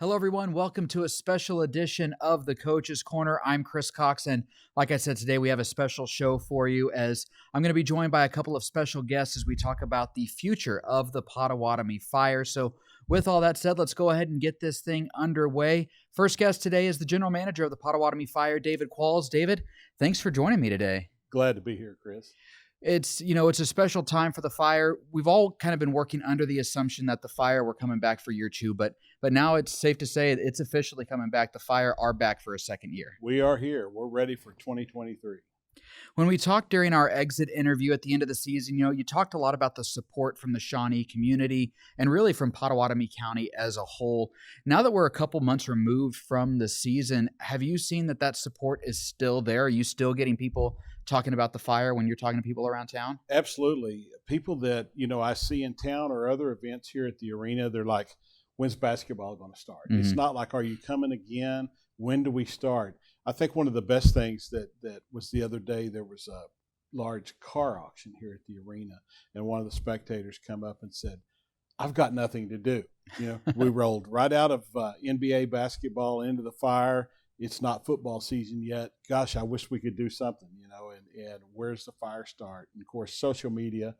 Hello, everyone. Welcome to a special edition of the Coach's Corner. I'm Chris Cox, and like I said, today we have a special show for you as I'm going to be joined by a couple of special guests as we talk about the future of the Potawatomi Fire. So with all that said, let's go ahead and get this thing underway. First guest today is the general manager of the Potawatomi Fire, David Qualls. David, thanks for joining me today. Glad to be here, Chris. It's a special time for the Fire. We've all kind of been working under the assumption that the Fire were coming back for year two, but now it's safe to say it's officially coming back. The Fire are back for a second year. We are here. We're ready for 2023. When we talked during our exit interview at the end of the season, you talked a lot about the support from the Shawnee community and really from Potawatomi County as a whole. Now that we're a couple months removed from the season, have you seen that support is still there? Are you still getting people talking about the Fire when you're talking to people around town? Absolutely. People that, I see in town or other events here at the arena, they're like, when's basketball going to start? Mm-hmm. It's not like, are you coming again? When do we start? I think one of the best things that was the other day, there was a large car auction here at the arena, and one of the spectators come up and said, I've got nothing to do. We rolled right out of NBA basketball into the Fire. It's not football season yet. Gosh, I wish we could do something, and where's the Fire start? And of course, social media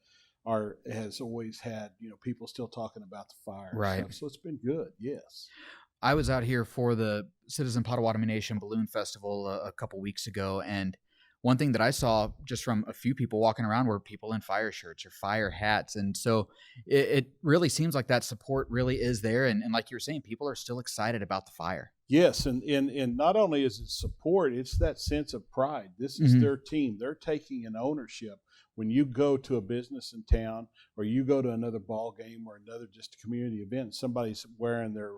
has always had, people still talking about the Fire. Right. So it's been good. Yes. I was out here for the Citizen Potawatomi Nation Balloon Festival a couple weeks ago, and one thing that I saw just from a few people walking around were people in Fire shirts or Fire hats. And so it really seems like that support really is there. And like you were saying, people are still excited about the Fire. Yes, and not only is it support, it's that sense of pride. This is their team. They're taking an ownership. When you go to a business in town or you go to another ball game or another just community event, somebody's wearing their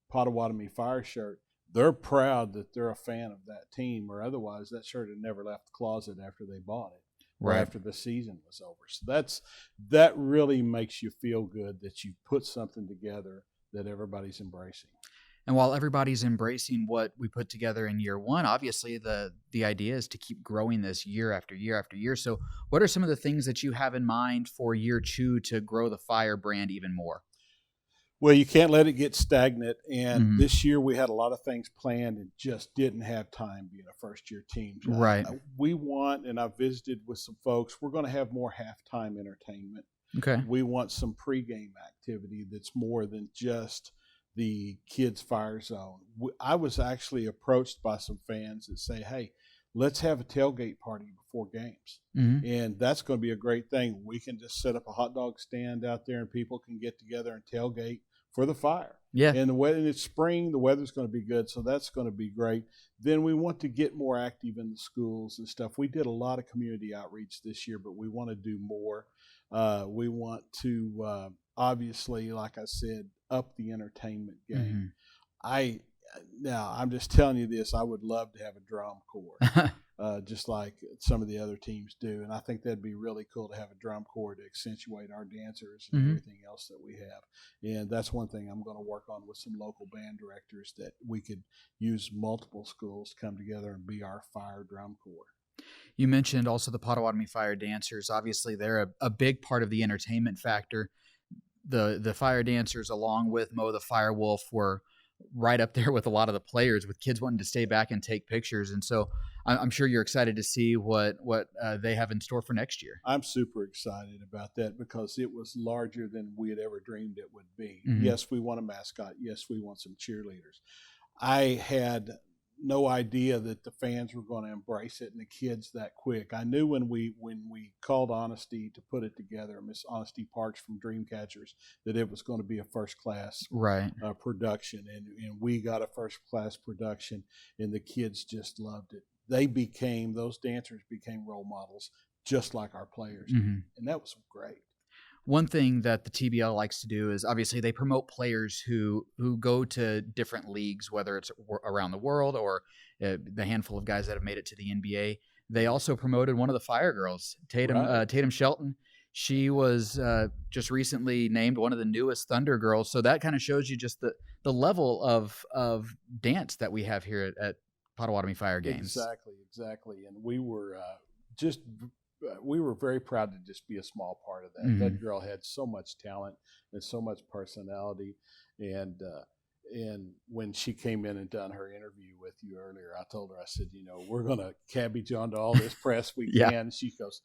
Potawatomi Fire shirt, they're proud that they're a fan of that team, or otherwise that shirt had never left the closet after they bought it or after the season was over. So that really makes you feel good that you put something together that everybody's embracing. And while everybody's embracing what we put together in year one, obviously the idea is to keep growing this year after year after year. So what are some of the things that you have in mind for year two to grow the Fire brand even more? Well, you can't let it get stagnant. And this year we had a lot of things planned and just didn't have time being a first-year team. Right. We want, and I've visited with some folks, we're going to have more halftime entertainment. Okay. We want some pregame activity that's more than just the kids' Fire zone. I was actually approached by some fans that say, hey, let's have a tailgate party before games. And that's going to be a great thing. We can just set up a hot dog stand out there and people can get together and tailgate for the Fire. Yeah. And it's spring, the weather's going to be good, so that's going to be great. Then we want to get more active in the schools and stuff. We did a lot of community outreach this year, but we want to do more. We want to, obviously, like I said, up the entertainment game. Now, I'm just telling you this, I would love to have a drum corps, just like some of the other teams do. And I think that'd be really cool to have a drum corps to accentuate our dancers and everything else that we have. And that's one thing I'm going to work on with some local band directors, that we could use multiple schools to come together and be our Fire drum corps. You mentioned also the Potawatomi Fire dancers. Obviously, they're a big part of the entertainment factor. The Fire dancers, along with Mo the Fire Wolf, were right up there with a lot of the players, with kids wanting to stay back and take pictures. And so I'm sure you're excited to see what they have in store for next year. I'm super excited about that because it was larger than we had ever dreamed it would be. Yes, we want a mascot. Yes, we want some cheerleaders. I had no idea that the fans were going to embrace it and the kids that quick. I knew when we called Honesty to put it together, Miss Honesty Parks from Dreamcatchers, that it was going to be a first-class production, and we got a first-class production, and the kids just loved it. Those dancers became role models just like our players did, and that was great. One thing that the TBL likes to do is obviously they promote players who go to different leagues, whether it's around the world or the handful of guys that have made it to the NBA. They also promoted one of the Fire girls, Tatum Shelton. She was just recently named one of the newest Thunder girls. So that kind of shows you just the level of dance that we have here at Potawatomi Fire games. Exactly. And we were we were very proud to just be a small part of that. That girl had so much talent and so much personality, and and when she came in and done her interview with you earlier, I told her, I said, we're going to cabbage onto all this press we Yeah. can. She goes,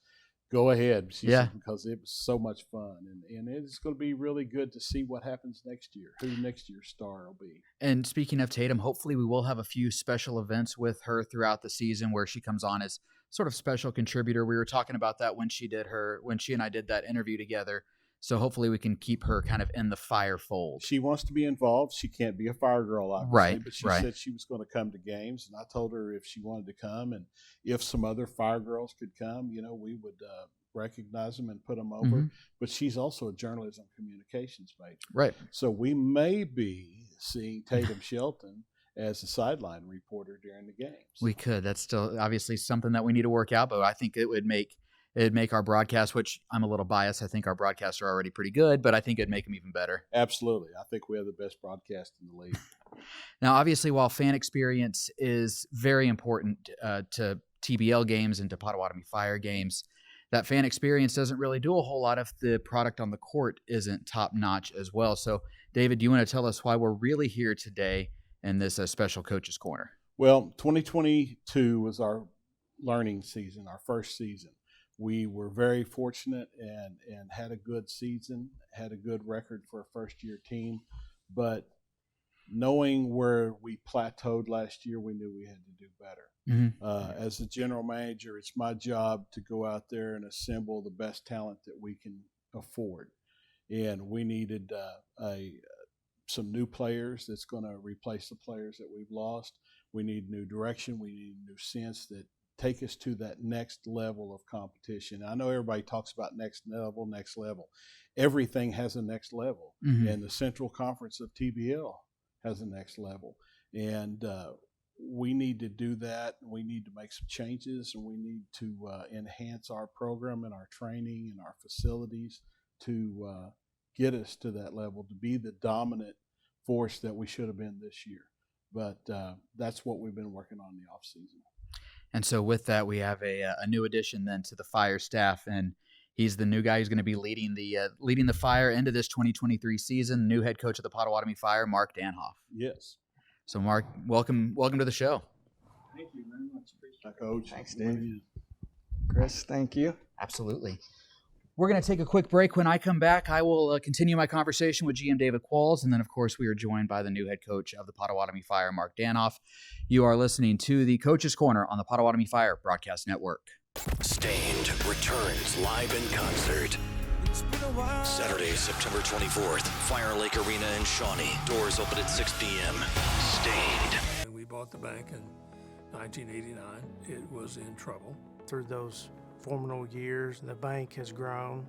go ahead. She Yeah. said, because it was so much fun. And it's going to be really good to see what happens next year, who next year's star will be. And speaking of Tatum, hopefully we will have a few special events with her throughout the season where she comes on as sort of special contributor. We were talking about that when she and I did that interview together. So hopefully we can keep her kind of in the Fire fold. She wants to be involved. She can't be a Fire girl, obviously, right, but she right. said she was going to come to games, and I told her if she wanted to come and if some other Fire girls could come, we would recognize them and put them over. Mm-hmm. But she's also a journalism communications major. Right. So we may be seeing Tatum Shelton as a sideline reporter during the games. We could. That's still obviously something that we need to work out, but I think it'd make our broadcast, which I'm a little biased. I think our broadcasts are already pretty good, but I think it'd make them even better. Absolutely. I think we have the best broadcast in the league. Now, obviously, while fan experience is very important to TBL games and to Potawatomi Fire games, that fan experience doesn't really do a whole lot if the product on the court isn't top-notch as well. So, David, do you want to tell us why we're really here today in this special Coach's Corner? Well, 2022 was our learning season, our first season. We were very fortunate and had a good season, had a good record for a first-year team. But knowing where we plateaued last year, we knew we had to do better. Mm-hmm. As the general manager, it's my job to go out there and assemble the best talent that we can afford. And we needed some new players that's going to replace the players that we've lost. We need new direction. We need a new sense that take us to that next level of competition. I know everybody talks about next level. Everything has a next level. Mm-hmm. And the Central Conference of TBL has a next level. And we need to do that. We need to make some changes, and we need to enhance our program and our training and our facilities to get us to that level, to be the dominant force that we should have been this year. But that's what we've been working on in the offseason. And so with that, we have a new addition then to the Fire staff, and he's the new guy who's going to be leading the Fire into this 2023 season. New head coach of the Potawatomi Fire, Mark Danhoff. Yes. So, Mark, welcome to the show. Thank you very much. Appreciate it. Coach. Thanks, Dave. Chris, thank you. Absolutely. We're going to take a quick break. When I come back, I will continue my conversation with GM David Qualls. And then, of course, we are joined by the new head coach of the Potawatomi Fire, Mark Danhoff. You are listening to the Coach's Corner on the Potawatomi Fire Broadcast Network. Stained returns live in concert. Saturday, September 24th, Fire Lake Arena in Shawnee. Doors open at 6 p.m. Stained. We bought the bank in 1989. It was in trouble. Through those formidable years, the bank has grown.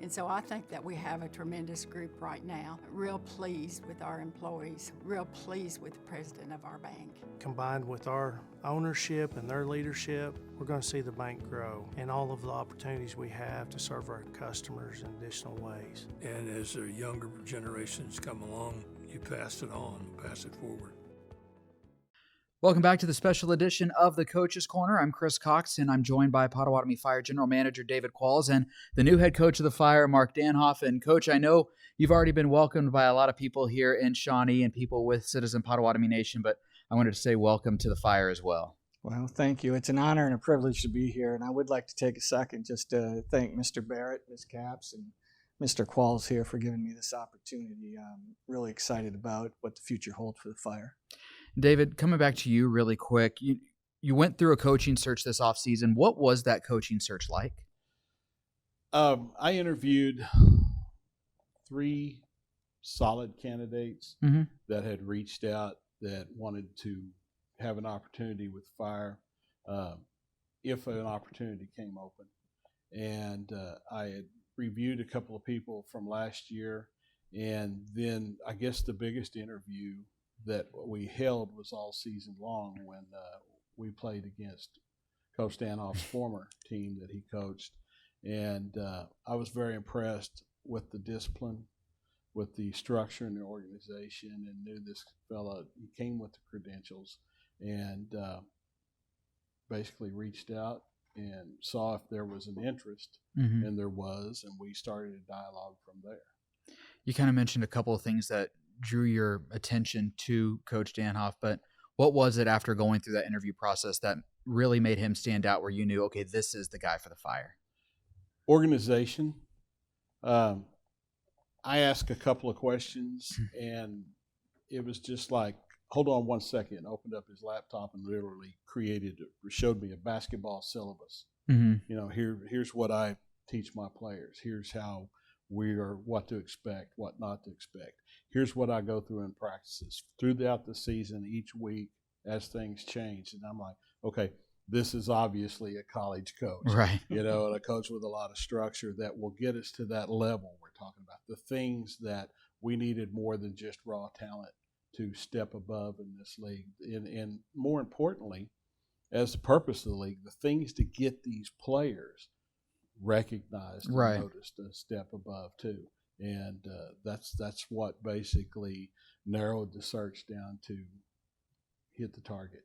And so I think that we have a tremendous group right now. Real pleased with our employees, real pleased with the president of our bank. Combined with our ownership and their leadership, we're going to see the bank grow and all of the opportunities we have to serve our customers in additional ways. And as the younger generations come along, you pass it on, pass it forward. Welcome back to the special edition of the Coach's Corner. I'm Chris Cox, and I'm joined by Potawatomi Fire General Manager David Qualls and the new head coach of the Fire, Mark Danhoff. And, Coach, I know you've already been welcomed by a lot of people here in Shawnee and people with Citizen Potawatomi Nation, but I wanted to say welcome to the Fire as well. Well, thank you. It's an honor and a privilege to be here, and I would like to take a second just to thank Mr. Barrett, Ms. Capps, and Mr. Qualls here for giving me this opportunity. I'm really excited about what the future holds for the Fire. David, coming back to you really quick, you went through a coaching search this offseason. What was that coaching search like? I interviewed 3 solid candidates that had reached out that wanted to have an opportunity with Fire if an opportunity came open. And I had reviewed a couple of people from last year, and then I guess the biggest interview that we held was all season long when we played against Coach Danhoff's former team that he coached. And I was very impressed with the discipline, with the structure and the organization, and knew this fella, he came with the credentials, and basically reached out and saw if there was an interest, and there was, and we started a dialogue from there. You kind of mentioned a couple of things that drew your attention to Coach Danhoff, but what was it after going through that interview process that really made him stand out where you knew, okay, this is the guy for the Fire? Organization. I asked a couple of questions, and it was just like, hold on one second, and opened up his laptop and literally showed me a basketball syllabus. Here's what I teach my players. Here's how what to expect, what not to expect. Here's what I go through in practices throughout the season, each week as things change. And I'm like, okay, this is obviously a college coach, right? And a coach with a lot of structure that will get us to that level we're talking about. The things that we needed more than just raw talent to step above in this league. And more importantly, as the purpose of the league, the things to get these players recognized and noticed a step above too. And that's what basically narrowed the search down to hit the target,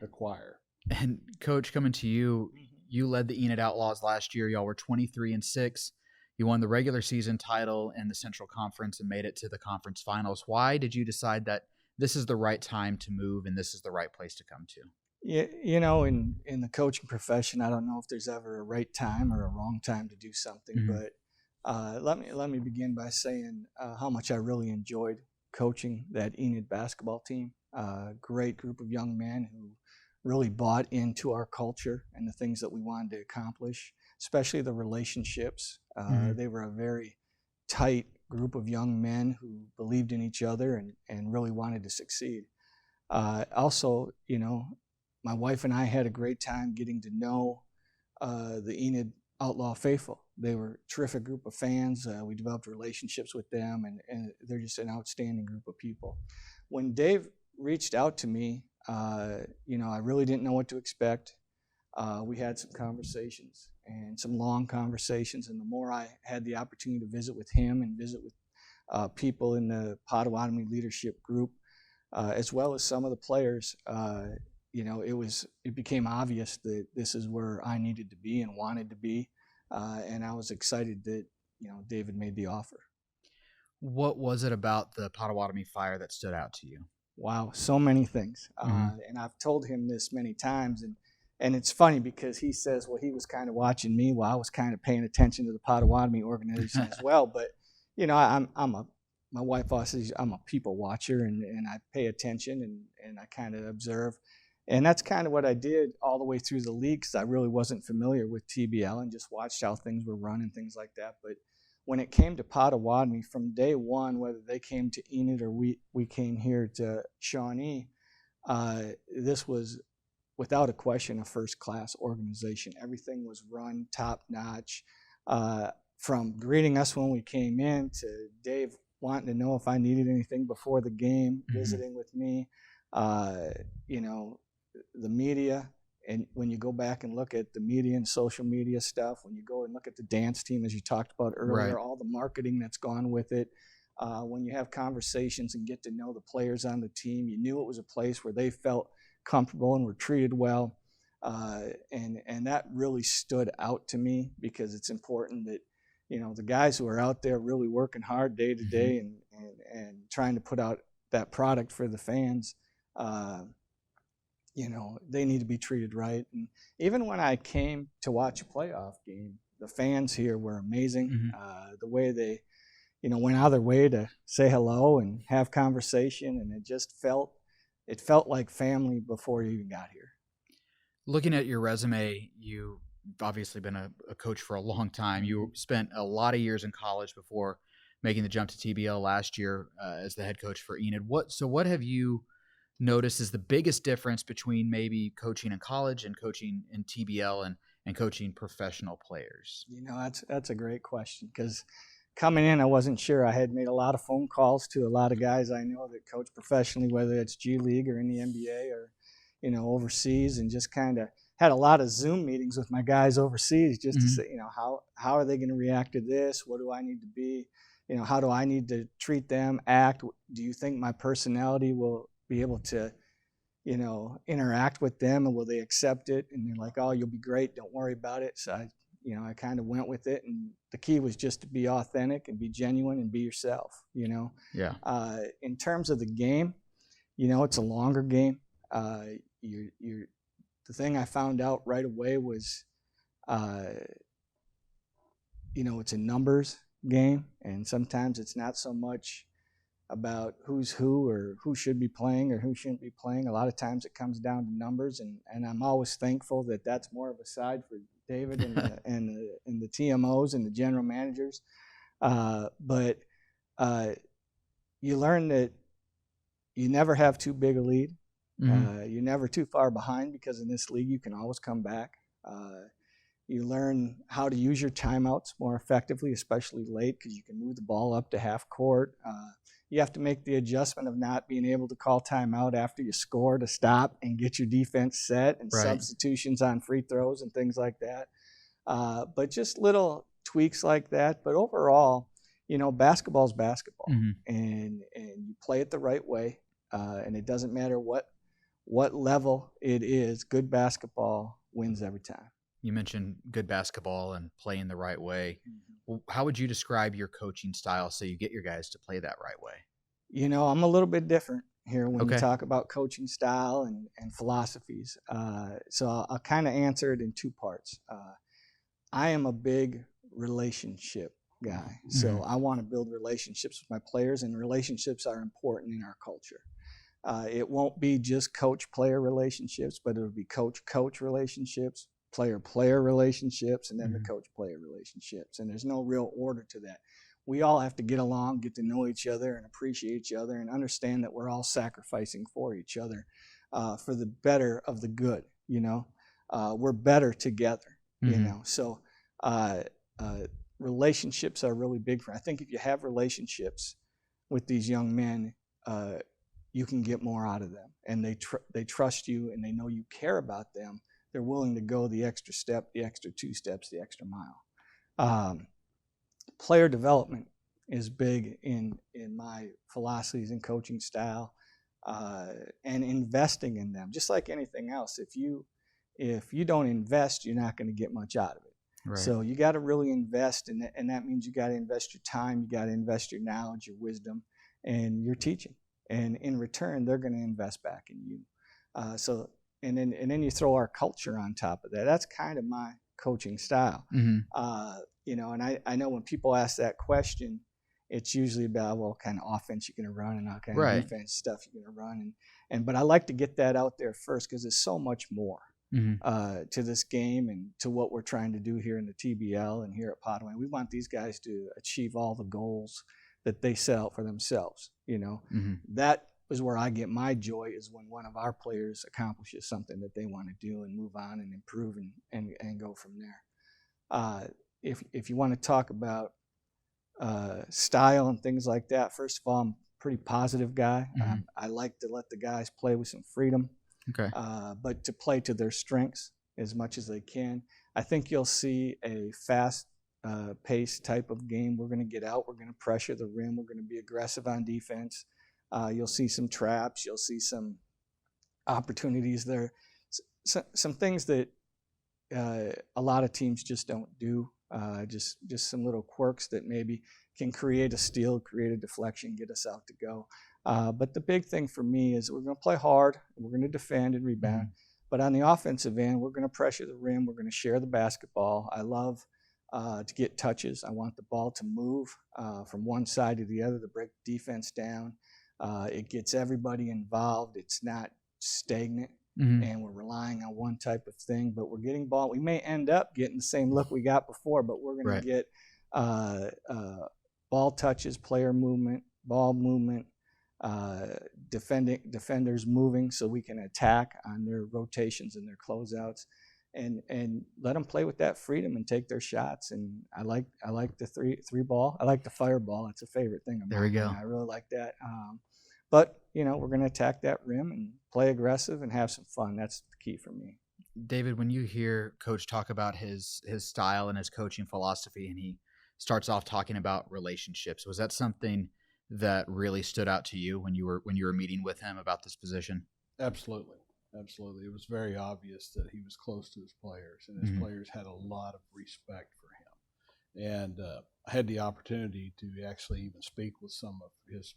acquire. And Coach, coming to you, you led the Enid Outlaws last year. Y'all were 23-6. You won the regular season title in the Central Conference and made it to the conference finals. Why did you decide that this is the right time to move and this is the right place to come to? Yeah, in the coaching profession, I don't know if there's ever a right time or a wrong time to do something. But let me begin by saying how much I really enjoyed coaching that Enid basketball team. Great group of young men who really bought into our culture and the things that we wanted to accomplish, especially the relationships. They were a very tight group of young men who believed in each other and really wanted to succeed. Also, my wife and I had a great time getting to know the Enid Outlaw faithful. They were a terrific group of fans. We developed relationships with them, and they're just an outstanding group of people. When Dave reached out to me, I really didn't know what to expect. We had some conversations and some long conversations, and the more I had the opportunity to visit with him and visit with people in the Potawatomi leadership group, as well as some of the players, it became obvious that this is where I needed to be and wanted to be, and I was excited that David made the offer. What was it about the Potawatomi Fire that stood out to you? Wow, so many things, and I've told him this many times, and it's funny because he says, well, he was kind of watching me while I was kind of paying attention to the Potawatomi organization as well. But my wife also says I'm a people watcher, and I pay attention and I kind of observe. And that's kind of what I did all the way through the league, because I really wasn't familiar with TBL and just watched how things were run and things like that. But when it came to Potawatomi, from day one, whether they came to Enid or we came here to Shawnee, this was without a question a first-class organization. Everything was run top-notch. From greeting us when we came in to Dave wanting to know if I needed anything before the game, visiting with me, the media. And when you go back and look at the media and social media stuff, when you go and look at the dance team, as you talked about earlier, all the marketing that's gone with it, when you have conversations and get to know the players on the team, you knew it was a place where they felt comfortable and were treated well. And that really stood out to me, because it's important that, the guys who are out there really working hard day to day and trying to put out that product for the fans, they need to be treated right. And even when I came to watch a playoff game, the fans here were amazing. The way they, went out of their way to say hello and have conversation, and it felt like family before you even got here. Looking at your resume, you've obviously been a coach for a long time. You spent a lot of years in college before making the jump to TBL last year as the head coach for Enid. What have you noticed is the biggest difference between maybe coaching in college and coaching in TBL and coaching professional players? That's a great question, because coming in, I wasn't sure. I had made a lot of phone calls to a lot of guys I know that coach professionally, whether it's G League or in the NBA or, overseas, and just kind of had a lot of Zoom meetings with my guys overseas just to say, how are they going to react to this? What do I need to be? How do I need to treat them, act? Do you think my personality will be able to, interact with them, and will they accept it? And they're like, oh, you'll be great. Don't worry about it. So You know, I kind of went with it, and the key was just to be authentic and be genuine and be yourself, you know. Yeah. In terms of the game, you know, it's a longer game. The thing I found out right away was, you know, it's a numbers game, and sometimes it's not so much about who's who or who should be playing or who shouldn't be playing. A lot of times it comes down to numbers, and I'm always thankful that that's more of a side for David and the TMOs and the general managers. But you learn that you never have too big a lead. You're never too far behind, because in this league you can always come back. You learn how to use your timeouts more effectively, especially late, because you can move the ball up to half court. You have to make the adjustment of not being able to call timeout after you score to stop and get your defense set, and substitutions on free throws and things like that. But just little tweaks like that. But overall, you know, basketball's basketball, and you play it the right way, and it doesn't matter what level it is. Good basketball wins every time. You mentioned good basketball and playing the right way. Well, how would you describe your coaching style so you get your guys to play that right way? You know, I'm a little bit different here when you talk about coaching style and philosophies. So I'll kind of answer it in two parts. I am a big relationship guy. So I want to build relationships with my players, and relationships are important in our culture. It won't be just coach-player relationships, but it'll be coach-coach relationships, player-player relationships, and then the coach-player relationships. And there's no real order to that. We all have to get along, get to know each other, and appreciate each other, and understand that we're all sacrificing for each other for the better of the good, you know. We're better together, you know. So relationships are really big for. I think if you have relationships with these young men, you can get more out of them, and they trust you, and they know you care about them. They're willing to go the extra step, the extra 2 steps, the extra mile. Player development is big in my philosophies and coaching style, and investing in them, just like anything else. If you don't invest, you're not going to get much out of it. Right. So you got to really invest, and that means you got to invest your time, you got to invest your knowledge, your wisdom, and your teaching. And in return, they're going to invest back in you. And then you throw our culture on top of that. That's kind of my coaching style. You know, and I know when people ask that question, it's usually about, well, what kind of offense you're going to run and what kind of defense stuff you're going to run. But I like to get that out there first, because there's so much more to this game and to what we're trying to do here in the TBL and here at Potawatomi. We want these guys to achieve all the goals that they set out for themselves. You know, that is where I get my joy, is when one of our players accomplishes something that they want to do and move on and improve and go from there. If you want to talk about style and things like that, first of all, I'm a pretty positive guy. I like to let the guys play with some freedom, but to play to their strengths as much as they can. I think you'll see a fast pace type of game. We're going to get out. We're going to pressure the rim. We're going to be aggressive on defense. You'll see some traps. You'll see some opportunities there. Some things that a lot of teams just don't do. Just some little quirks that maybe can create a steal, create a deflection, get us out to go. But the big thing for me is we're going to play hard. We're going to defend and rebound. But on the offensive end, we're going to pressure the rim. We're going to share the basketball. I love to get touches. I want the ball to move from one side to the other to break defense down. It gets everybody involved. It's not stagnant. And we're relying on one type of thing, but we're getting ball. We may end up getting the same look we got before, but we're going to get ball touches, player movement, ball movement, defenders moving so we can attack on their rotations and their closeouts, and let them play with that freedom and take their shots. And I like the three ball. I like the fireball. It's a favorite thing of mine. There we go. I really like that. But, you know, we're going to attack that rim and play aggressive and have some fun. That's the key for me. David, when you hear Coach talk about his style and his coaching philosophy, and he starts off talking about relationships, was that something that really stood out to you when you were meeting with him about this position? Absolutely. Absolutely. It was very obvious that he was close to his players, and his players had a lot of respect for him. And I had the opportunity to actually even speak with some of his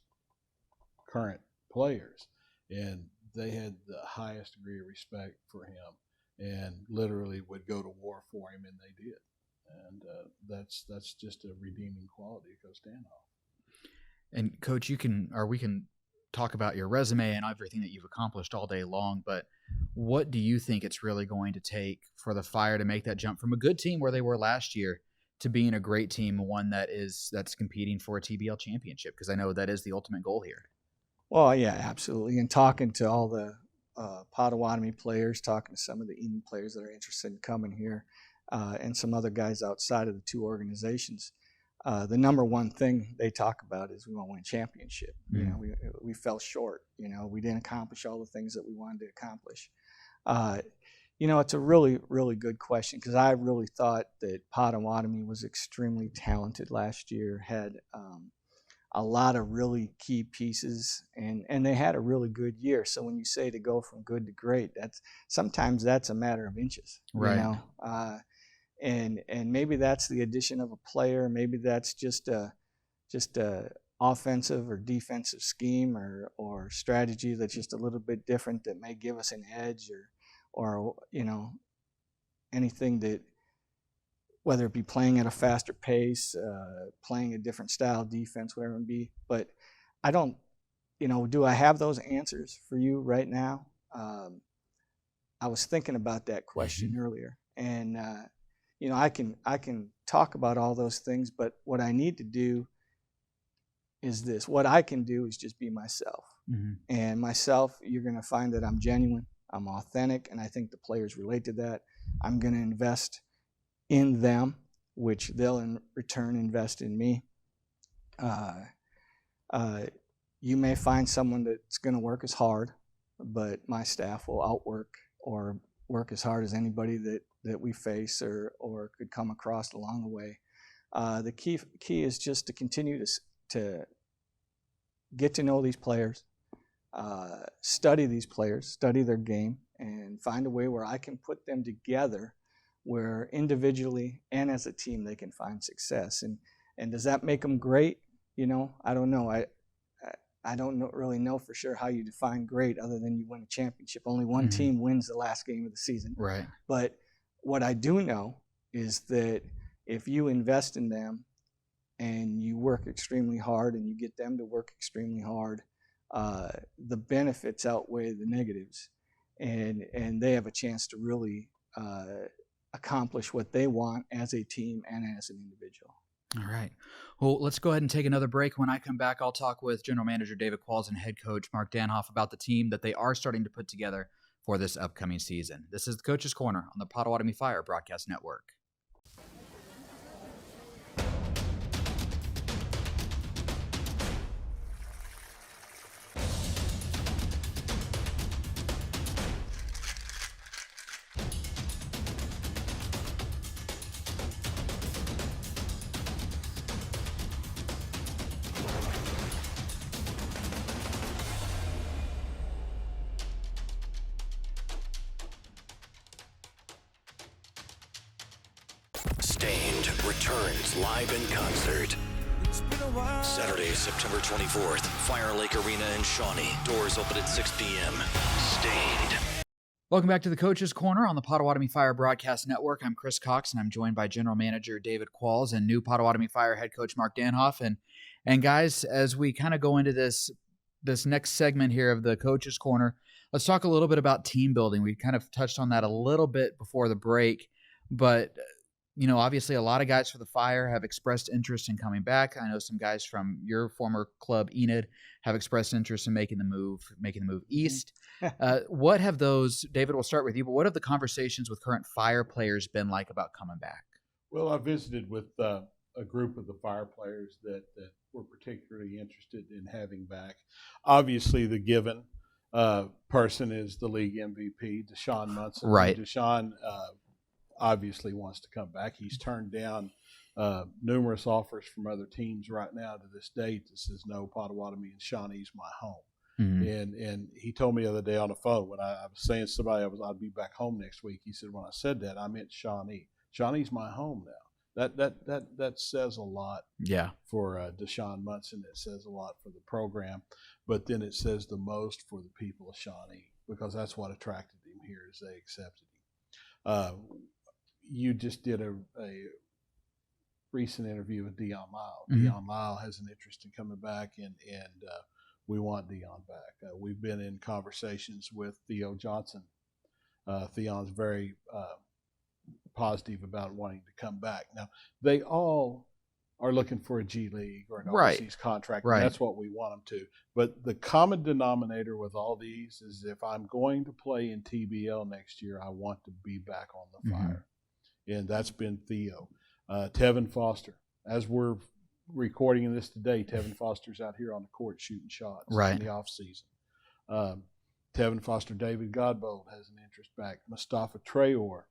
current players, and they had the highest degree of respect for him and literally would go to war for him, and they did. And that's just a redeeming quality of Coach Danhoff. And Coach, we can talk about your resume and everything that you've accomplished all day long, but what do you think it's really going to take for the Fire to make that jump from a good team where they were last year to being a great team, one that's competing for a TBL championship? Because I know that is the ultimate goal here. Well, yeah, absolutely. And talking to all the Potawatomi players, talking to some of the Eden players that are interested in coming here, and some other guys outside of the two organizations, the number one thing they talk about is we want to win a championship. You know, we fell short. You know, we didn't accomplish all the things that we wanted to accomplish. You know, it's a really, really good question, because I really thought that Potawatomi was extremely talented last year, had a lot of really key pieces, and they had a really good year. So when you say to go from good to great, sometimes that's a matter of inches, right? You know? And maybe that's the addition of a player. Maybe that's just a offensive or defensive scheme or strategy that's just a little bit different that may give us an edge, or you know, anything that, whether it be playing at a faster pace, playing a different style defense, whatever it be. But I don't, you know, do I have those answers for you right now? I was thinking about that question earlier, and you know, I can talk about all those things, but what I need to do is this. What I can do is just be myself. And myself, you're going to find that I'm genuine, I'm authentic, and I think the players relate to that. I'm going to invest in them, which they'll in return invest in me. You may find someone that's going to work as hard, but my staff will outwork or work as hard as anybody that we face or could come across along the way. The key is just to continue to get to know these players, study these players, study their game, and find a way where I can put them together where individually and as a team they can find success. And does that make them great? You know, I don't know. I don't really know for sure how you define great, other than you win a championship. Only one team wins the last game of the season. Right. But what I do know is that if you invest in them and you work extremely hard and you get them to work extremely hard, the benefits outweigh the negatives, and they have a chance to really accomplish what they want as a team and as an individual. All right. Well, let's go ahead and take another break. When I come back, I'll talk with General Manager David Qualls and Head Coach Mark Danhoff about the team that they are starting to put together for this upcoming season. This is the Coach's Corner on the Potawatomi Fire Broadcast Network. Stained returns live in concert. Saturday, September 24th, Fire Lake Arena in Shawnee. Doors open at 6 p.m. Stained. Welcome back to the Coach's Corner on the Potawatomi Fire Broadcast Network. I'm Chris Cox, and I'm joined by General Manager David Qualls and new Potawatomi Fire Head Coach Mark Danhoff. And guys, as we kind of go into this next segment here of the Coach's Corner, let's talk a little bit about team building. We kind of touched on that a little bit before the break, but you know, obviously a lot of guys for the Fire have expressed interest in coming back. I know some guys from your former club, Enid, have expressed interest in making the move east. What have those, David, we'll start with you, but what have the conversations with current Fire players been like about coming back? Well, I visited with a group of the Fire players that were particularly interested in having back. Obviously, the given person is the league MVP, DESHAWN MUNSON. Right. DESHAWN obviously wants to come back. He's turned down numerous offers from other teams right now to this date that says, no, Potawatomi and Shawnee's my home. And he told me the other day on the phone when I was saying to somebody I'd be back home next week. He said when I said that I meant Shawnee. Shawnee's my home now. That says a lot. Yeah. For DESHAWN MUNSON, it says a lot for the program, but then it says the most for the people of Shawnee, because that's what attracted him here, is they accepted him. You just did a recent interview with DEON LYLE. DEON LYLE has an interest in coming back, and we want DEON back. We've been in conversations with THEO Johnson. Theon's very positive about wanting to come back. Now, they all are looking for a G League or an overseas contract. Right. And that's what we want them to. But the common denominator with all these is if I'm going to play in TBL next year, I want to be back on the fire. And that's been THEO. Tevin Foster, as we're recording this today, Tevin Foster's out here on the court shooting shots in the off season. Tevin Foster, David Godbold has an interest back. Mustafa Traore,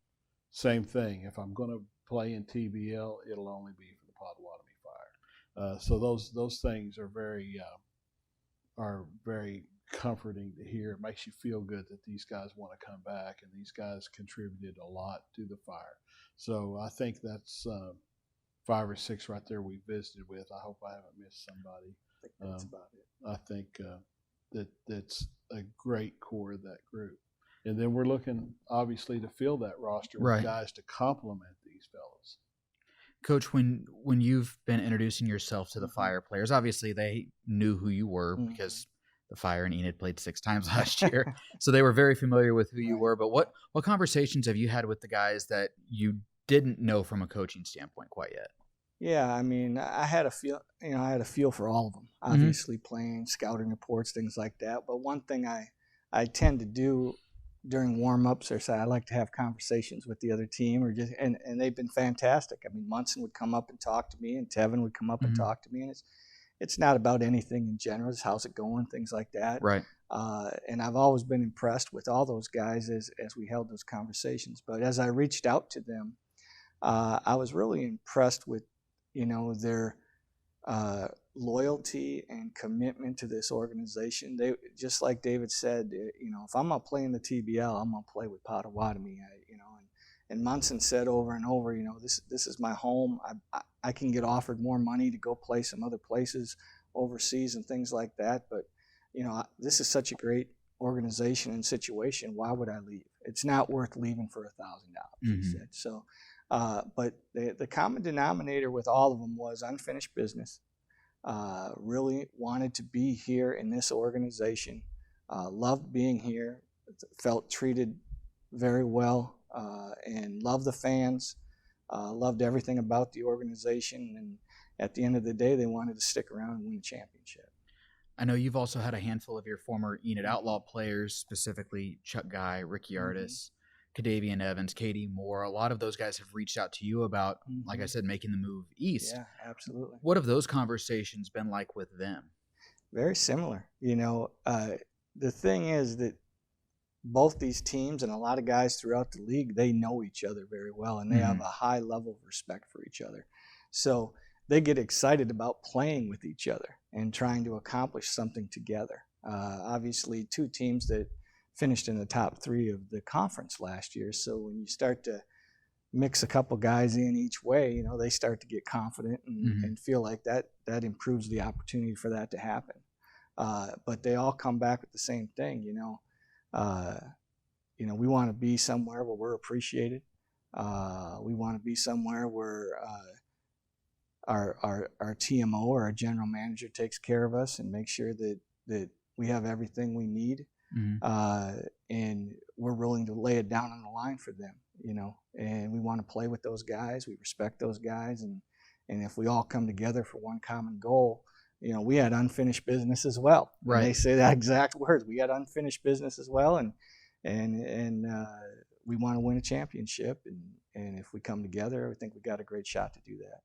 same thing. If I'm going to play in TBL, it'll only be for the Potawatomi Fire. So those things are very comforting to hear. It makes you feel good that these guys want to come back, and these guys contributed a lot to the Fire. So I think that's 5 or 6 right there we visited with. I hope I haven't missed somebody. I think that's about it. I think that's a great core of that group. And then we're looking, obviously, to fill that roster with guys to complement these fellows. Coach, when you've been introducing yourself to the Fire players, obviously they knew who you were because the Fire and Enid played 6 times last year. So they were very familiar with who you were. But what conversations have you had with the guys that you didn't know from a coaching standpoint quite yet? Yeah, I mean, I had a feel for all of them, obviously playing, scouting reports, things like that. But one thing I tend to do during warm-ups, or say I like to have conversations with the other team, or just and they've been fantastic. I mean, Munson would come up and talk to me, and Tevin would come up and talk to me, and it's not about anything in general. It's how's it going, things like that. Right. And I've always been impressed with all those guys as we held those conversations. But as I reached out to them, I was really impressed with, their loyalty and commitment to this organization. They, just like David said, if I'm gonna play in the TBL, I'm gonna play with Potawatomi. And Munson said over and over, this is my home. I can get offered more money to go play some other places overseas and things like that, but this is such a great organization and situation. Why would I leave? It's not worth leaving for $1,000. He said so. But the common denominator with all of them was unfinished business. Really wanted to be here in this organization. Loved being here. Felt treated very well, and loved the fans. Loved everything about the organization. And at the end of the day, they wanted to stick around and win a championship. I know you've also had a handful of your former Enid Outlaw players, specifically Chuck Guy, Ricky Artis, Kadavian Evans, Katie Moore. A lot of those guys have reached out to you about, like I said, making the move east. Yeah, absolutely. What have those conversations been like with them? Very similar. The thing is that both these teams and a lot of guys throughout the league, they know each other very well, and they have a high level of respect for each other. So they get excited about playing with each other and trying to accomplish something together. Obviously, 2 teams that finished in the top 3 of the conference last year. So when you start to mix a couple guys in each way, they start to get confident and feel like that improves the opportunity for that to happen. But they all come back with the same thing, we want to be somewhere where we're appreciated. We want to be somewhere where our TMO or our general manager takes care of us and makes sure that we have everything we need. And we're willing to lay it down on the line for them, and we want to play with those guys. We respect those guys. And if we all come together for one common goal, we had unfinished business as well. Right. And they say that exact word. We had unfinished business as well. And we want to win a championship. And if we come together, I think we got a great shot to do that.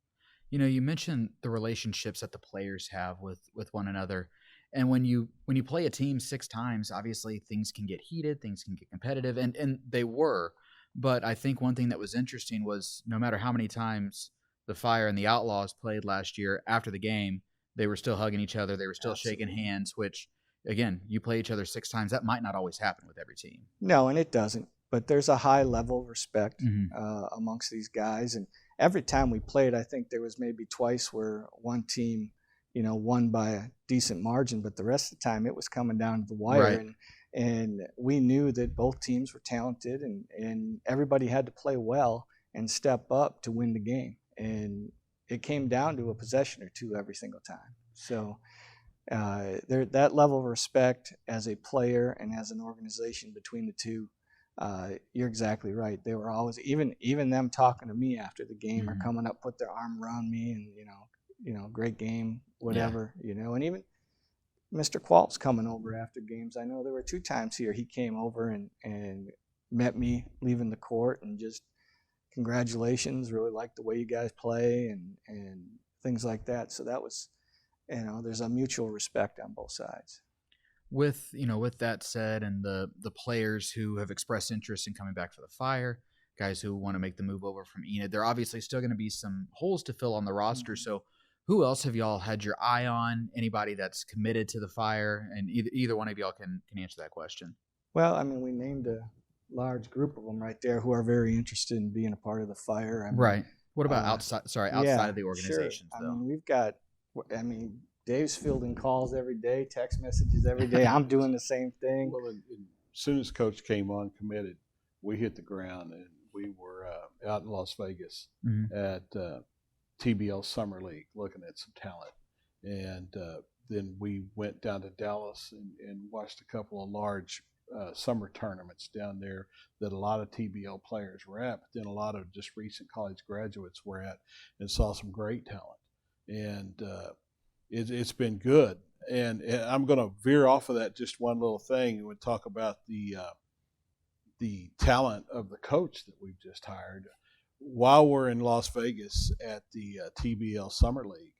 You mentioned the relationships that the players have with one another. And when you play a team 6 times, obviously things can get heated, things can get competitive, and they were. But I think one thing that was interesting was no matter how many times the Fire and the Outlaws played last year, after the game, they were still hugging each other. They were still shaking hands, which again, you play each other 6 times. That might not always happen with every team. No, and it doesn't. But there's a high level of respect Mm-hmm. amongst these guys. And every time we played, I think there was maybe twice where one team, won by a decent margin, but the rest of the time it was coming down to the wire. Right. And we knew that both teams were talented, and everybody had to play well and step up to win the game. And it came down to a possession or two every single time. So that level of respect as a player and as an organization between the two, you're exactly right. They were always, even them talking to me after the game or coming up, put their arm around me and, great game, whatever, and even Mr. Qualt's coming over after games. I know there were 2 times here he came over and met me leaving the court and just congratulations, really like the way you guys play and things like that. So that was, there's a mutual respect on both sides. With that said, and the players who have expressed interest in coming back for the Fire, guys who want to make the move over from Enid, there are obviously still going to be some holes to fill on the roster. So who else have y'all had your eye on? Anybody that's committed to the Fire? And either one of y'all can answer that question. Well, we named a large group of them right there who are very interested in being a part of the Fire. Right. What about outside of the organizations, sure. though? We've got, Dave's fielding calls every day, text messages every day. I'm doing the same thing. Well, as soon as Coach came on committed, we hit the ground, and we were out in Las Vegas at TBL Summer League looking at some talent. And then we went down to Dallas and watched a couple of large summer tournaments down there that a lot of TBL players were at, but then a lot of just recent college graduates were at, and saw some great talent. And it's been good. And I'm going to veer off of that just one little thing and would talk about the talent of the coach that we've just hired. While we're in Las Vegas at the TBL Summer League,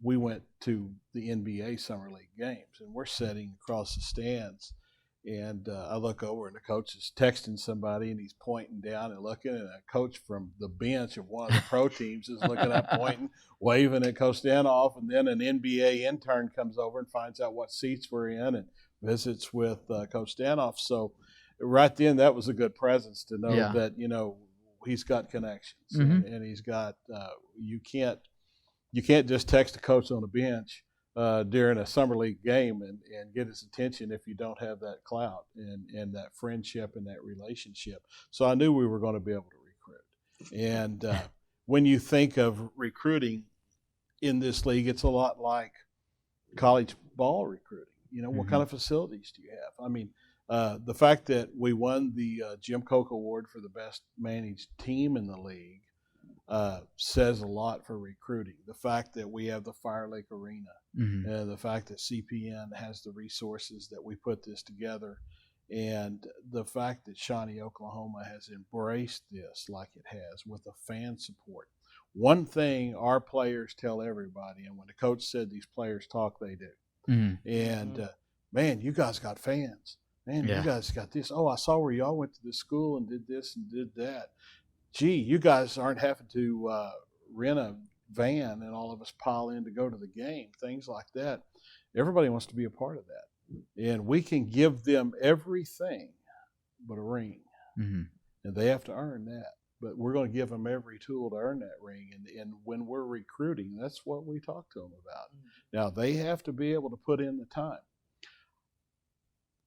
we went to the NBA Summer League games, and we're sitting across the stands. And I look over, and the coach is texting somebody, and he's pointing down and looking, and a coach from the bench of one of the pro teams is looking up, pointing, waving at Coach Danoff, and then an NBA intern comes over and finds out what seats we're in and visits with Coach Danoff. So right then, that was a good presence to know that, he's got connections, and he's got you can't just text a coach on the bench during a summer league game and get his attention if you don't have that clout and that friendship and that relationship. So I knew we were going to be able to recruit. And when you think of recruiting in this league, it's a lot like college ball recruiting. What kind of facilities do you have? The fact that we won the Jim Koch Award for the best managed team in the league says a lot for recruiting. The fact that we have the Fire Lake Arena, and the fact that CPN has the resources that we put this together, and the fact that Shawnee, Oklahoma has embraced this like it has with the fan support. One thing our players tell everybody, and when the coach said these players talk, they do. And, man, you guys got fans. Man, you guys got this. Oh, I saw where y'all went to this school and did this and did that. Gee, you guys aren't having to rent a van and all of us pile in to go to the game, things like that. Everybody wants to be a part of that. And we can give them everything but a ring. And they have to earn that. But we're going to give them every tool to earn that ring. And when we're recruiting, that's what we talk to them about. Now, they have to be able to put in the time.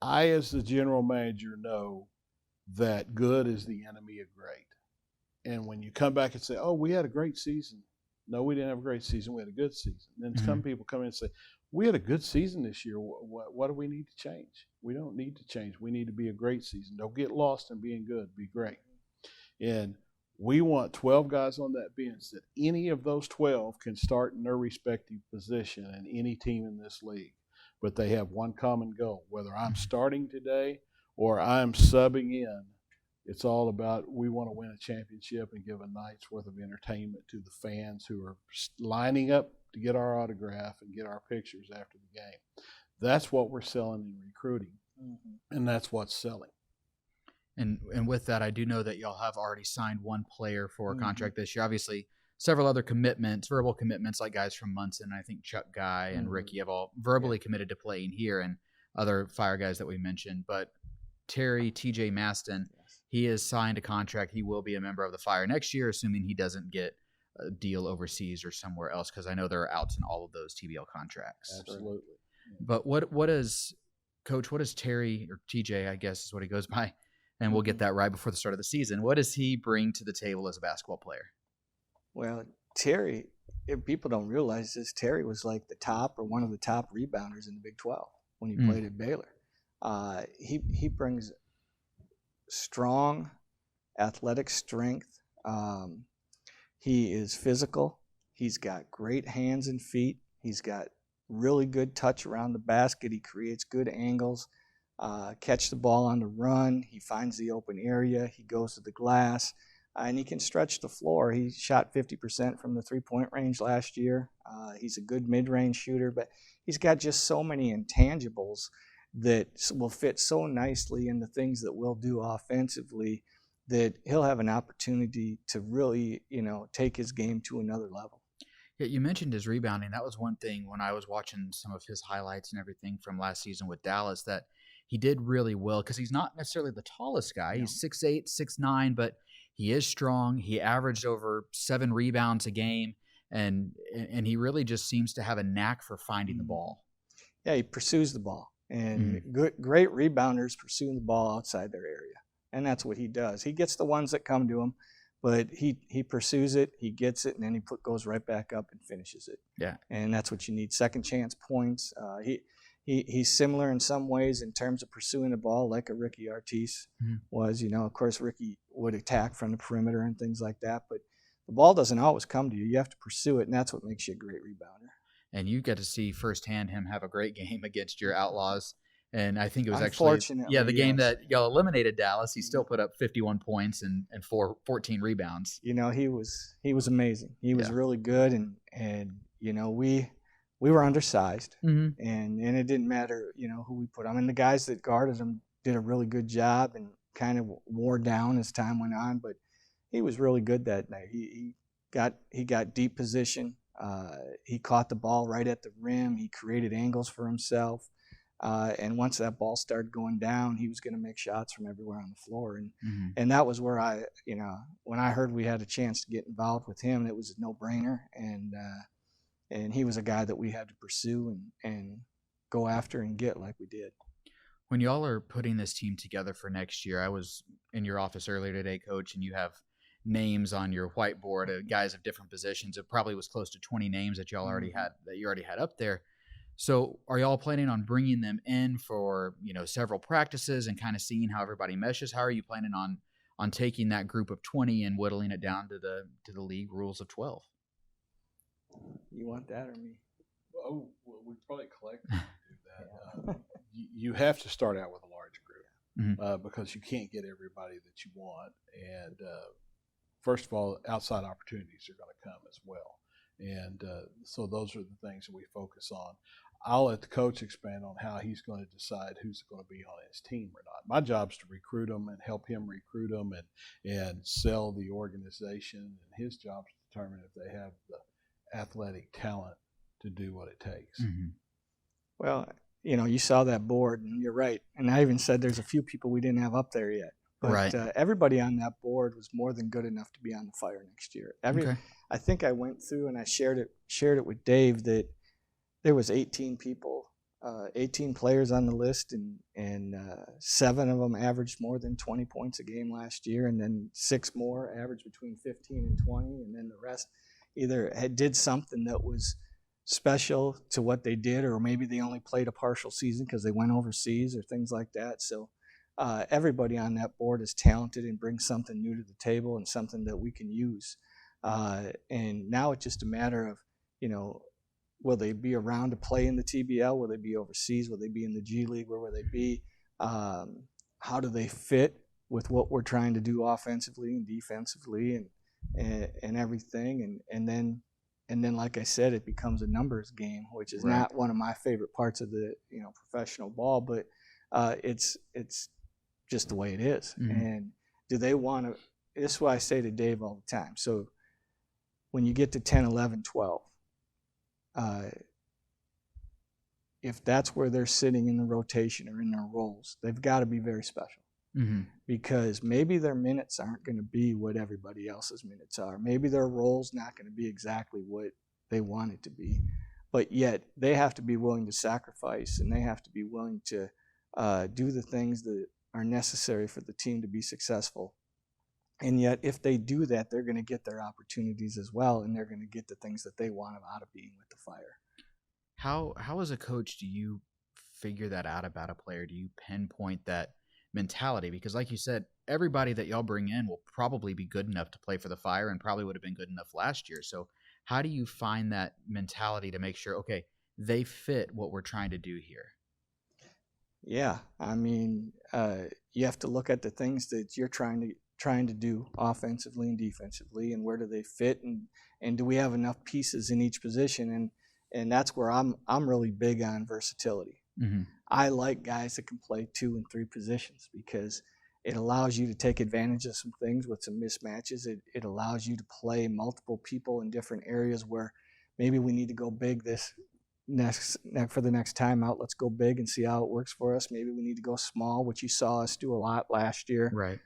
I, as the general manager, know that good is the enemy of great. And when you come back and say, oh, we had a great season. No, we didn't have a great season. We had a good season. And then some people come in and say, we had a good season this year. What do we need to change? We don't need to change. We need to be a great season. Don't get lost in being good. Be great. And we want 12 guys on that bench that any of those 12 can start in their respective position in any team in this league. But they have one common goal. Whether I'm starting today or I'm subbing in, it's all about we want to win a championship and give a night's worth of entertainment to the fans who are lining up to get our autograph and get our pictures after the game. That's what we're selling in recruiting, and that's what's selling. And with that, I do know that y'all have already signed one player for a contract this year. Obviously, several other commitments, verbal commitments, like guys from MUNSON. I think Chuck Guy and Ricky have all verbally committed to playing here, and other Fire guys that we mentioned. But Terry, TJ Maston, he has signed a contract. He will be a member of the Fire next year, assuming he doesn't get a deal overseas or somewhere else, because I know there are outs in all of those TBL contracts. Absolutely. But what is, Coach, what does Terry, or TJ, I guess is what he goes by, and we'll get that right before the start of the season, what does he bring to the table as a basketball player? Well, Terry, if people don't realize this, Terry was like the top or one of the top rebounders in the Big 12 when he played at Baylor. He brings strong athletic strength. He is physical. He's got great hands and feet. He's got really good touch around the basket. He creates good angles. Catch the ball on the run. He finds the open area. He goes to the glass. And he can stretch the floor. He shot 50% from the three-point range last year. He's a good mid-range shooter, but he's got just so many intangibles that will fit so nicely in the things that we'll do offensively that he'll have an opportunity to really, take his game to another level. Yeah, you mentioned his rebounding. That was one thing when I was watching some of his highlights and everything from last season with Dallas, that he did really well, because he's not necessarily the tallest guy. He's 6'8", 6'9", but he is strong. He averaged over 7 rebounds a game, and he really just seems to have a knack for finding the ball. Yeah, he pursues the ball, and great rebounders pursuing the ball outside their area, and that's what he does. He gets the ones that come to him, but he pursues it, he gets it, and then he goes right back up and finishes it. Yeah, and that's what you need. Second chance points. He's similar in some ways in terms of pursuing the ball, like a Ricky Artis was. Of course, Ricky would attack from the perimeter and things like that, but the ball doesn't always come to you. You have to pursue it, and that's what makes you a great rebounder. And you get to see firsthand him have a great game against your Outlaws. And I think it was actually the game that y'all eliminated Dallas. He still put up 51 points and 14 rebounds. He was amazing. He was really good, and we were undersized, and it didn't matter, who we put on. And the guys that guarded him did a really good job and kind of wore down as time went on. But he was really good that night. He got deep position. He caught the ball right at the rim. He created angles for himself. And once that ball started going down, he was going to make shots from everywhere on the floor. And that was where when I heard we had a chance to get involved with him, it was a no-brainer. And he was a guy that we had to pursue and go after and get like we did. When y'all are putting this team together for next year, I was in your office earlier today, Coach, and you have names on your whiteboard of guys of different positions. It probably was close to 20 names that y'all already had, that you already had up there. So are y'all planning on bringing them in for, several practices and kind of seeing how everybody meshes? How are you planning on taking that group of 20 and whittling it down to the league rules of 12? You want that or me? Well, we probably collectively do that. You have to start out with a large group because you can't get everybody that you want. And first of all, outside opportunities are going to come as well. And so those are the things that we focus on. I'll let the coach expand on how he's going to decide who's going to be on his team or not. My job is to recruit them and help him recruit them and sell the organization. And his job is to determine if they have the athletic talent to do what it takes. Well, you saw that board, and you're right. And I even said there's a few people we didn't have up there yet. But everybody on that board was more than good enough to be on the Fire next year. I think I went through and I shared it with Dave that there was 18 people, 18 players on the list, and 7 of them averaged more than 20 points a game last year, and then 6 more averaged between 15 and 20, and then the rest either did something that was special to what they did, or maybe they only played a partial season because they went overseas or things like that. So everybody on that board is talented and brings something new to the table and something that we can use. And now it's just a matter of, will they be around to play in the TBL? Will they be overseas? Will they be in the G League? Where will they be? How do they fit with what we're trying to do offensively and defensively and everything? And then, like I said, it becomes a numbers game, which is not one of my favorite parts of the professional ball, but it's just the way it is. And do they want to? This is what I say to Dave all the time. So when you get to 10, 11, 12, if that's where they're sitting in the rotation or in their roles, they've got to be very special. Mm-hmm. Because maybe their minutes aren't going to be what everybody else's minutes are. Maybe their role's not going to be exactly what they want it to be. But yet they have to be willing to sacrifice, and they have to be willing to do the things that are necessary for the team to be successful. And yet if they do that, they're going to get their opportunities as well, and they're going to get the things that they want out of being with the Fire. How as a coach do you figure that out about a player? Do you pinpoint that mentality? Because like you said, everybody that y'all bring in will probably be good enough to play for the Fire and probably would have been good enough last year. So how do you find that mentality to make sure, okay, they fit what we're trying to do here? Yeah, I mean, you have to look at the things that you're trying to do offensively and defensively, and where do they fit, and do we have enough pieces in each position? And that's where I'm really big on versatility. Mm-hmm. I like guys that can play 2 and 3 positions because it allows you to take advantage of some things with some mismatches. It allows you to play multiple people in different areas where maybe we need to go big for the next time out. Let's go big and see how it works for us. Maybe we need to go small, which you saw us do a lot last year. Right.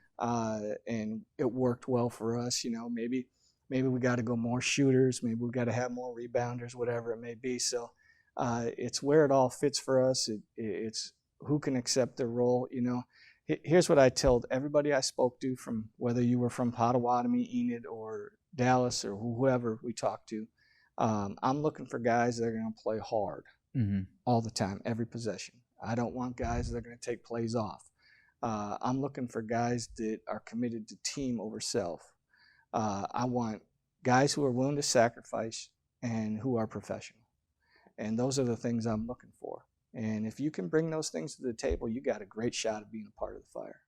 And it worked well for us. You know, maybe we got to go more shooters. Maybe we got to have more rebounders, whatever it may be. So it's where it all fits for us. It's who can accept their role. You know, here's what I told everybody I spoke to, from whether you were from Potawatomi, Enid, or Dallas, or whoever we talked to. I'm looking for guys that are going to play hard Mm-hmm. all the time, every possession. I don't want guys that are going to take plays off. I'm looking for guys that are committed to team over self. I want guys who are willing to sacrifice and who are professional. And those are the things I'm looking for. And if you can bring those things to the table, you got a great shot of being a part of the Fire.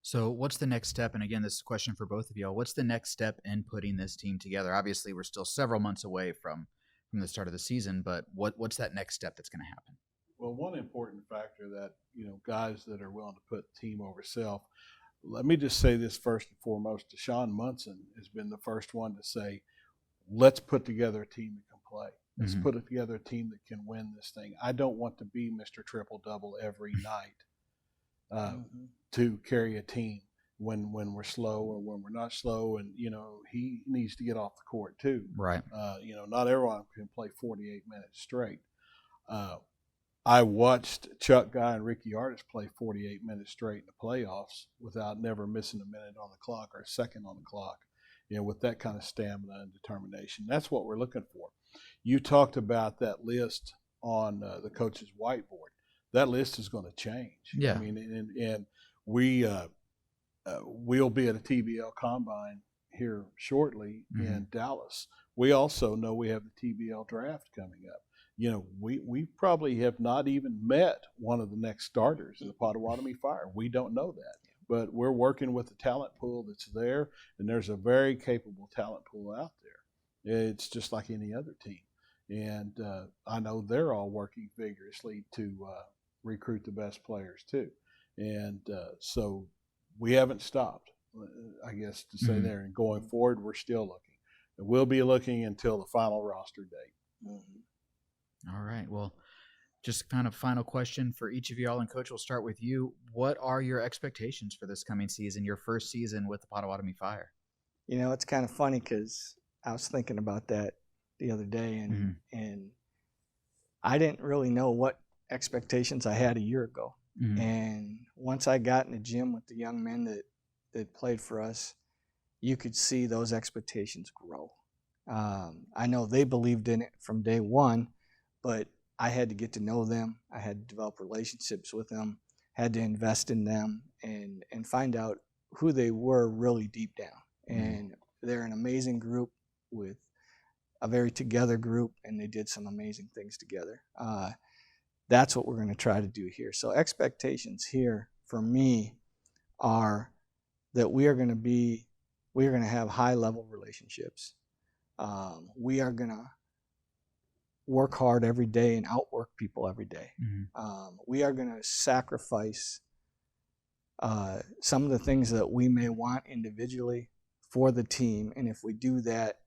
So what's the next step? And again, this is a question for both of y'all. What's the next step in putting this team together? Obviously, we're still several months away from the start of the season, but what's that next step that's going to happen? Well, one important factor that, guys that are willing to put team over self, let me just say this first and foremost. DESHAWN MUNSON has been the first one to say, let's put together a team that can play. Let's Mm-hmm. put together a team that can win this thing. I don't want to be Mr. Triple-Double every night to carry a team when we're slow or when we're not slow. And, he needs to get off the court too. Right. Not everyone can play 48 minutes straight. I watched Chuck Guy and Ricky Artis play 48 minutes straight in the playoffs without never missing a minute on the clock or a second on the clock, with that kind of stamina and determination. That's what we're looking for. You talked about that list on the coach's whiteboard. That list is going to change. Yeah. I mean, and we'll be at a TBL combine here shortly in Dallas. We also know we have the TBL draft coming up. We probably have not even met one of the next starters in the Potawatomi Fire. We don't know that. But we're working with the talent pool that's there, and there's a very capable talent pool out there. It's just like any other team. And I know they're all working vigorously to recruit the best players too. And so we haven't stopped, I guess, to say there. And going forward, we're still looking. And we'll be looking until the final roster date. All right. Well, just kind of final question for each of y'all, and Coach, we'll start with you. What are your expectations for this coming season, your first season with the Potawatomi Fire? It's kind of funny because I was thinking about that the other day, and I didn't really know what expectations I had a year ago. And once I got in the gym with the young men that played for us, you could see those expectations grow. I know they believed in it from day one, but I had to get to know them. I had to develop relationships with them, had to invest in them and find out who they were really deep down. And they're an amazing group with a very together group, and they did some amazing things together. That's what we're going to try to do here. So expectations here for me are that we are going to have high level relationships. We are going to work hard every day and outwork people every day. We are going to sacrifice some of the things that we may want individually for the team. And if we do that,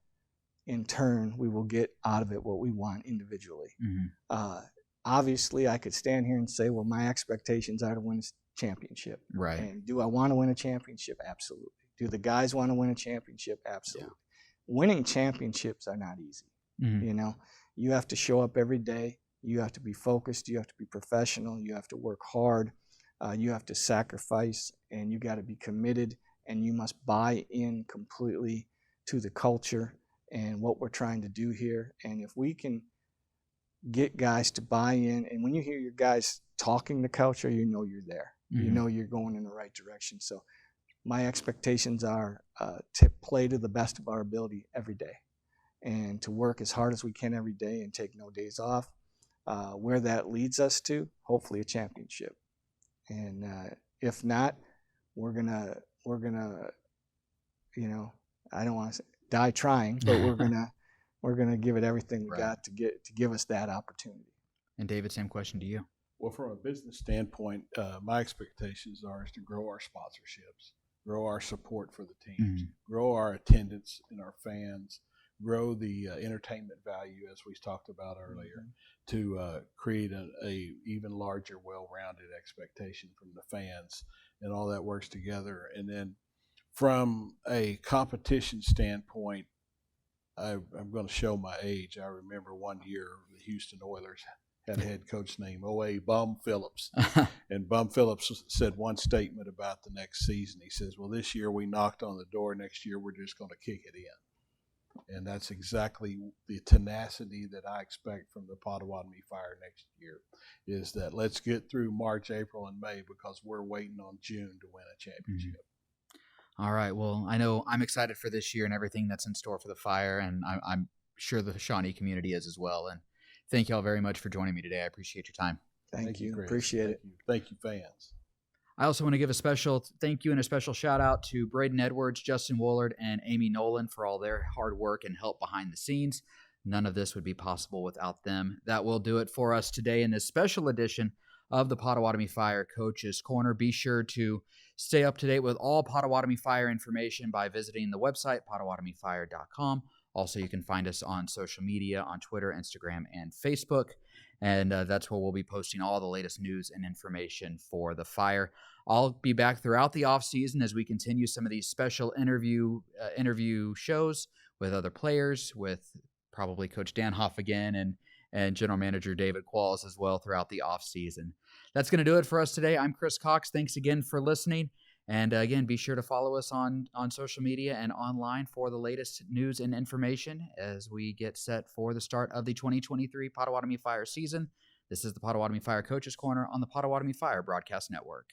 in turn, we will get out of it what we want individually. Mm-hmm. Obviously, I could stand here and say, well, my expectations are to win a championship. Right. And do I want to win a championship? Absolutely. Do the guys want to win a championship? Absolutely. Yeah. Winning championships are not easy. Mm-hmm. You know, you have to show up every day. You have to be focused. You have to be professional. You have to work hard. You have to sacrifice, and you got to be committed, and you must buy in completely to the culture and what we're trying to do here. And if we can get guys to buy in, and when you hear your guys talking the culture, you know you're there. Mm-hmm. You know you're going in the right direction. So my expectations are to play to the best of our ability every day and to work as hard as we can every day and take no days off. Where that leads us to, hopefully a championship. And if not, we're gonna, you know, I don't want to die trying, but we're gonna give it everything we got to give us that opportunity. And David, same question to you. Well, from a business standpoint, my expectations is to grow our sponsorships, grow our support for the teams, grow our attendance and our fans, grow the entertainment value, as we talked about earlier, to create a even larger, well-rounded expectation from the fans, and all that works together. And then from a competition standpoint, I'm going to show my age. I remember one year the Houston Oilers had a head coach named O.A. Bum Phillips. And Bum Phillips said one statement about the next season. He says, well, this year we knocked on the door. Next year we're just going to kick it in. And that's exactly the tenacity that I expect from the Potawatomi Fire next year, is that let's get through March, April, and May, because we're waiting on June to win a championship. All right. Well, I know I'm excited for this year and everything that's in store for the Fire, and I'm sure the Shawnee community is as well. And thank you all very much for joining me today. I appreciate your time. Thank you. Chris. Appreciate it. Thank you, fans. I also want to give a special thank you and a special shout out to Braden Edwards, Justin Woolard, and Amy Nolan for all their hard work and help behind the scenes. None of this would be possible without them. That will do it for us today in this special edition of the Potawatomi Fire Coaches Corner. Be sure to stay up to date with all Potawatomi Fire information by visiting the website, PotawatomiFire.com. Also, you can find us on social media, on Twitter, Instagram, and Facebook. And that's where we'll be posting all the latest news and information for the Fire. I'll be back throughout the offseason as we continue some of these special interview shows with other players, with probably Coach Dan Hoff again and General Manager David Qualls as well throughout the offseason. That's going to do it for us today. I'm Chris Cox. Thanks again for listening. And again, be sure to follow us on social media and online for the latest news and information as we get set for the start of the 2023 Potawatomi Fire season. This is the Potawatomi Fire Coaches Corner on the Potawatomi Fire Broadcast Network.